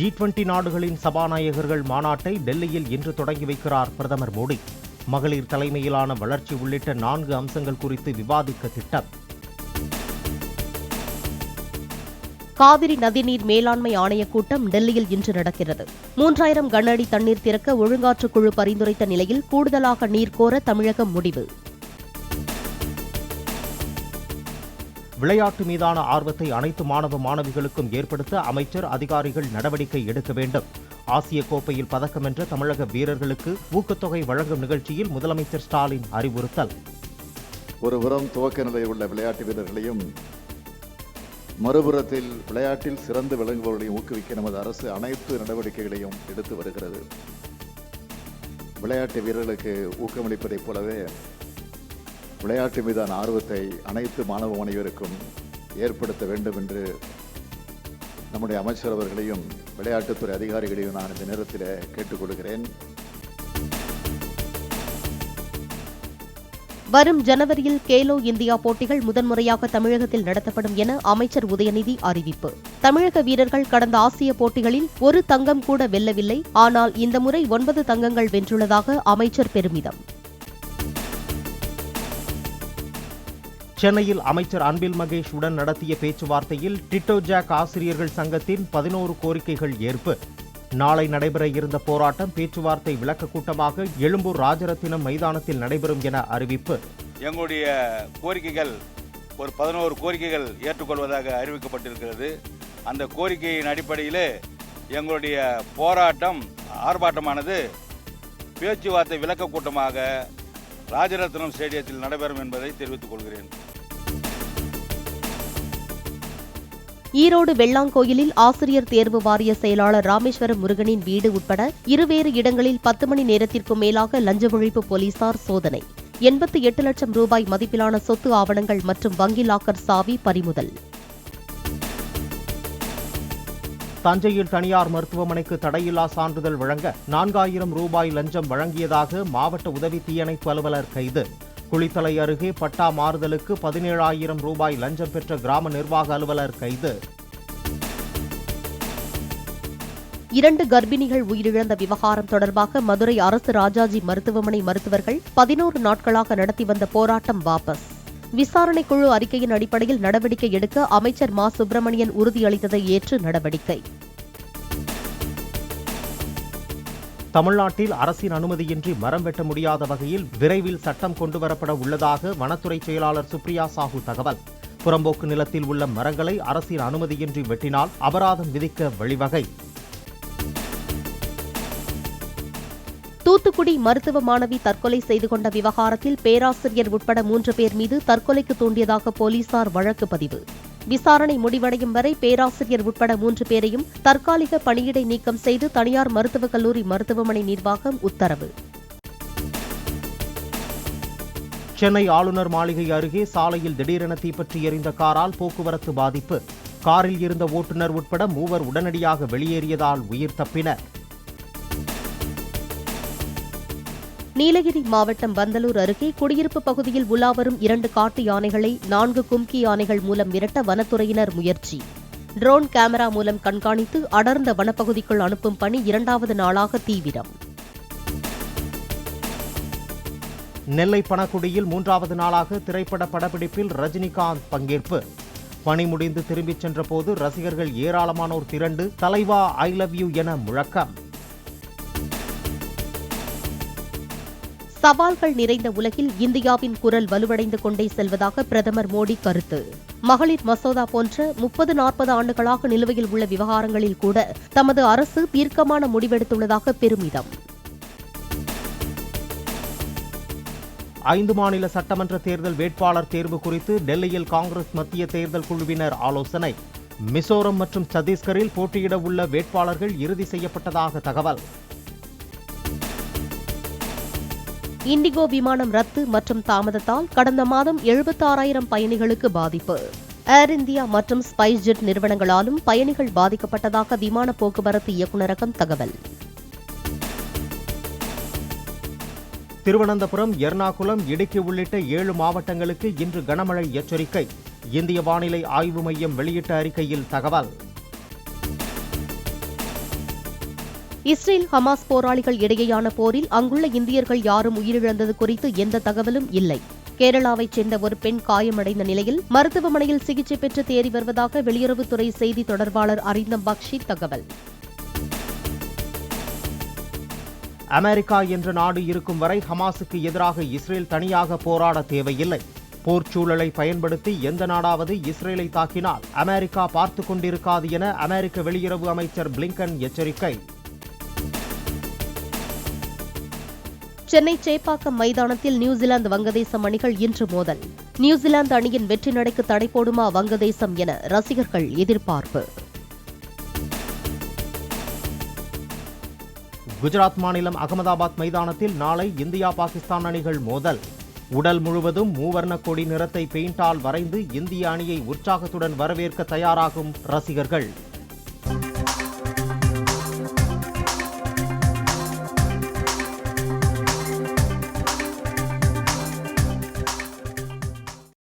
G20 நாடுகளின் சபாநாயகர்கள் மாநாட்டை டெல்லியில் இன்று தொடங்கி வைக்கிறார் பிரதமர் மோடி. மகளிர் தலைமையிலான வளர்ச்சி உள்ளிட்ட 4 அம்சங்கள் குறித்து விவாதிக்க திட்டம். காவிரி நதிநீர் மேலாண்மை ஆணையக் கூட்டம் டெல்லியில் இன்று நடக்கிறது. 3000 கன அடி தண்ணீர் திறக்க ஒழுங்காற்றுக் குழு பரிந்துரைத்த நிலையில் கூடுதலாக நீர் கோர தமிழகம் முடிவு. விளையாட்டு மீதான ஆர்வத்தை அனைத்து மாணவ மாணவிகளுக்கும் ஏற்படுத்த அமைச்சர் அதிகாரிகள் நடவடிக்கை எடுக்க வேண்டும். ஆசிய கோப்பையில் பதக்கம் வென்ற தமிழக வீரர்களுக்கு ஊக்கத்தொகை வழங்கும் நிகழ்ச்சியில் முதலமைச்சர் ஸ்டாலின் அறிவுறுத்தல். ஒருபுறம் துவக்க நிலையில் உள்ள விளையாட்டு வீரர்களையும் மறுபுறத்தில் விளையாட்டில் சிறந்து விளங்குபவர்களையும் ஊக்குவிக்க நமது அரசு அனைத்து நடவடிக்கைகளையும் எடுத்து வருகிறது. விளையாட்டு வீரர்களுக்கு ஊக்கமளிப்பதைப் போலவே விளையாட்டு மீதான ஆர்வத்தை அனைத்து மாணவ மாணவியருக்கும் ஏற்படுத்த வேண்டும் என்று நம்முடைய அமைச்சர் அவர்களையும் விளையாட்டுத்துறை அதிகாரிகளையும் நான் இந்த நேரத்தில் கேட்டுக்கொள்கிறேன். வரும் ஜனவரியில் கேலோ இந்தியா போட்டிகள் முதன்முறையாக தமிழகத்தில் நடத்தப்படும் என அமைச்சர் உதயநிதி அறிவிப்பு. தமிழக வீரர்கள் கடந்த ஆசிய போட்டிகளில் ஒரு தங்கம் கூட வெல்லவில்லை. ஆனால் இந்த முறை 9 தங்கங்கள் வென்றுள்ளதாக அமைச்சர் பெருமிதம். சென்னையில் அமைச்சர் அன்பில் மகேஷ் உடன் நடத்திய பேச்சுவார்த்தையில் டிட்டோ ஜாக் ஆசிரியர்கள் சங்கத்தின் 11 கோரிக்கைகள் ஏற்பு. நாளை நடைபெற இருந்த போராட்டம் பேச்சுவார்த்தை விளக்க கூட்டமாக எழும்பூர் ராஜரத்தினம் மைதானத்தில் நடைபெறும் என அறிவிப்பு. எங்களுடைய கோரிக்கைகள் ஒரு 11 கோரிக்கைகள் ஏற்றுக்கொள்வதாக அறிவிக்கப்பட்டிருக்கிறது. அந்த கோரிக்கையின் அடிப்படையில் எங்களுடைய ஆர்ப்பாட்டமானது பேச்சுவார்த்தை விளக்க கூட்டமாக ராஜரத்னம் ஸ்டேடியத்தில் நடைபெறும் என்பதை தெரிவித்துக் கொள்கிறேன். ஈரோடு வெள்ளாங்கோயிலில் ஆசிரியர் தேர்வு வாரிய செயலாளர் ராமேஸ்வரம் முருகனின் வீடு உட்பட இருவேறு இடங்களில் 10 மணி நேரத்திற்கும் மேலாக லஞ்ச ஒழிப்பு போலீசார் சோதனை. 88 லட்சம் ரூபாய் மதிப்பிலான சொத்து ஆவணங்கள் மற்றும் வங்கி லாக்கர் சாவி பறிமுதல். தஞ்சையில் தனியார் மருத்துவமனைக்கு தடையில்லா சான்றிதழ் வழங்க 4000 ரூபாய் லஞ்சம் வழங்கியதாக மாவட்ட உதவி தீயணைப்பு அலுவலர் கைது. குளித்தலை அருகே பட்டா மாறுதலுக்கு 17000 ரூபாய் லஞ்சம் பெற்ற கிராம நிர்வாக அலுவலர் கைது. 2 கர்ப்பிணிகள் உயிரிழந்த விவகாரம் தொடர்பாக மதுரை அரசு ராஜாஜி மருத்துவமனை மருத்துவர்கள் 11 நாட்களாக நடத்தி வந்த போராட்டம் வாபஸ். விசாரணை குழு அறிக்கையின் அடிப்படையில் நடவடிக்கை எடுக்க அமைச்சர் மா சுப்பிரமணியன் உறுதியளித்ததை ஏற்று நடவடிக்கை. தமிழ்நாட்டில் அரசின் அனுமதியின்றி மரம் வெட்ட முடியாத வகையில் விரைவில் சட்டம் கொண்டுவரப்பட உள்ளதாக வனத்துறை செயலாளர் சுப்ரியா சாஹூ தகவல். புறம்போக்கு நிலத்தில் உள்ள மரங்களை அரசின் அனுமதியின்றி வெட்டினால் அபராதம் விதிக்க வழிவகை. தூத்துக்குடி மருத்துவ மாணவி தற்கொலை செய்து கொண்ட விவகாரத்தில் பேராசிரியர் உட்பட 3 பேர் மீது தற்கொலைக்கு தூண்டியதாக போலீசார் வழக்கு பதிவு. விசாரணை முடிவடையும் வரை பேராசிரியர் உட்பட 3 பேரையும் தற்காலிக பணியிடை நீக்கம் செய்து தனியார் மருத்துவக் கல்லூரி மருத்துவமனை நிர்வாகம் உத்தரவு. சென்னை ஆளுநர் மாளிகை அருகே சாலையில் திடீரென தீப்பற்றி எரிந்த காரால் போக்குவரத்து பாதிப்பு. காரில் இருந்த ஓட்டுநர் உட்பட 3 உடனடியாக வெளியேறியதால் உயிர் தப்பினர். நீலகிரி மாவட்டம் பந்தலூர் அருகே குடியிருப்பு பகுதியில் உலாவரும் 2 காட்டு யானைகளை 4 கும்கி யானைகள் மூலம் விரட்ட வனத்துறையினர் முயற்சி. ட்ரோன் கேமரா மூலம் கண்காணித்து அடர்ந்த வனப்பகுதிக்குள் அனுப்பும் பணி 2வது நாளாக தீவிரம். நெல்லை பணக்குடியில் 3வது நாளாக திரைப்பட படப்பிடிப்பில் ரஜினிகாந்த் பங்கேற்பு. பணி முடிந்து திரும்பிச் சென்ற போது ரசிகர்கள் ஏராளமானோர் திரண்டு தலைவா ஐ லவ் யூ என முழக்கம். சவால்கள் நிறைந்த உலகில் இந்தியாவின் குரல் வலுவடைந்து கொண்டே செல்வதாக பிரதமர் மோடி கருத்து. மகளிர் மசோதா போன்ற 30-40 ஆண்டுகளாக நிலுவையில் உள்ள விவகாரங்களில் கூட தமது அரசு தீர்க்கமான முடிவெடுத்துள்ளதாக பெருமிதம். 5 மாநில சட்டமன்ற தேர்தல் வேட்பாளர் தேர்வு குறித்து டெல்லியில் காங்கிரஸ் மத்திய தேர்தல் குழுவினர் ஆலோசனை. மிசோரம் மற்றும் சத்தீஸ்கரில் போட்டியிட உள்ள வேட்பாளர்கள் இறுதி செய்யப்பட்டதாக தகவல். இண்டிகோ விமானம் ரத்து மற்றும் தாமதத்தால் கடந்த மாதம் 76,000 பயணிகளுக்கு பாதிப்பு. ஏர் இந்தியா மற்றும் ஸ்பைஸ் ஜெட் நிறுவனங்களாலும் பயணிகள் பாதிக்கப்பட்டதாக விமான போக்குவரத்து இயக்குநரகம் தகவல். திருவனந்தபுரம், எர்ணாகுளம், இடுக்கி உள்ளிட்ட 7 மாவட்டங்களுக்கு இன்று கனமழை எச்சரிக்கை. இந்திய வானிலை ஆய்வு மையம் வெளியிட்ட அறிக்கையில் தகவல். இஸ்ரேல் ஹமாஸ் போராளிகள் இடையேயான போரில் அங்குள்ள இந்தியர்கள் யாரும் உயிரிழந்தது குறித்து எந்த தகவலும் இல்லை. கேரளாவைச் சேர்ந்த ஒரு பெண் காயமடைந்த நிலையில் மருத்துவமனையில் சிகிச்சை பெற்று தேறி வருவதாக வெளியுறவுத்துறை செய்தி தொடர்பாளர் அரிந்தம் பக்ஷி தகவல். அமெரிக்கா என்ற நாடு இருக்கும் வரை ஹமாஸுக்கு எதிராக இஸ்ரேல் தனியாக போராட தேவையில்லை. போர்ச்சூழலை பயன்படுத்தி எந்த நாடாவது இஸ்ரேலை தாக்கினால் அமெரிக்கா பார்த்துக் கொண்டிருக்காது என அமெரிக்க வெளியுறவு அமைச்சர் பிளிங்கன் எச்சரிக்கை. சென்னை சேப்பாக்கம் மைதானத்தில் நியூசிலாந்து வங்கதேசம் அணிகள் இன்று மோதல். நியூசிலாந்து அணியின் வெற்றி நடைக்கு தடை போடுமா வங்கதேசம் என ரசிகர்கள் எதிர்பார்ப்பு. குஜராத் மாநிலம் அகமதாபாத் மைதானத்தில் நாளை இந்தியா பாகிஸ்தான் அணிகள் மோதல். உடல் முழுவதும் மூவர்ண கொடி நிறத்தை பெயிண்டால் வரைந்து இந்திய அணியை உற்சாகத்துடன் வரவேற்க தயாராகும் ரசிகர்கள்.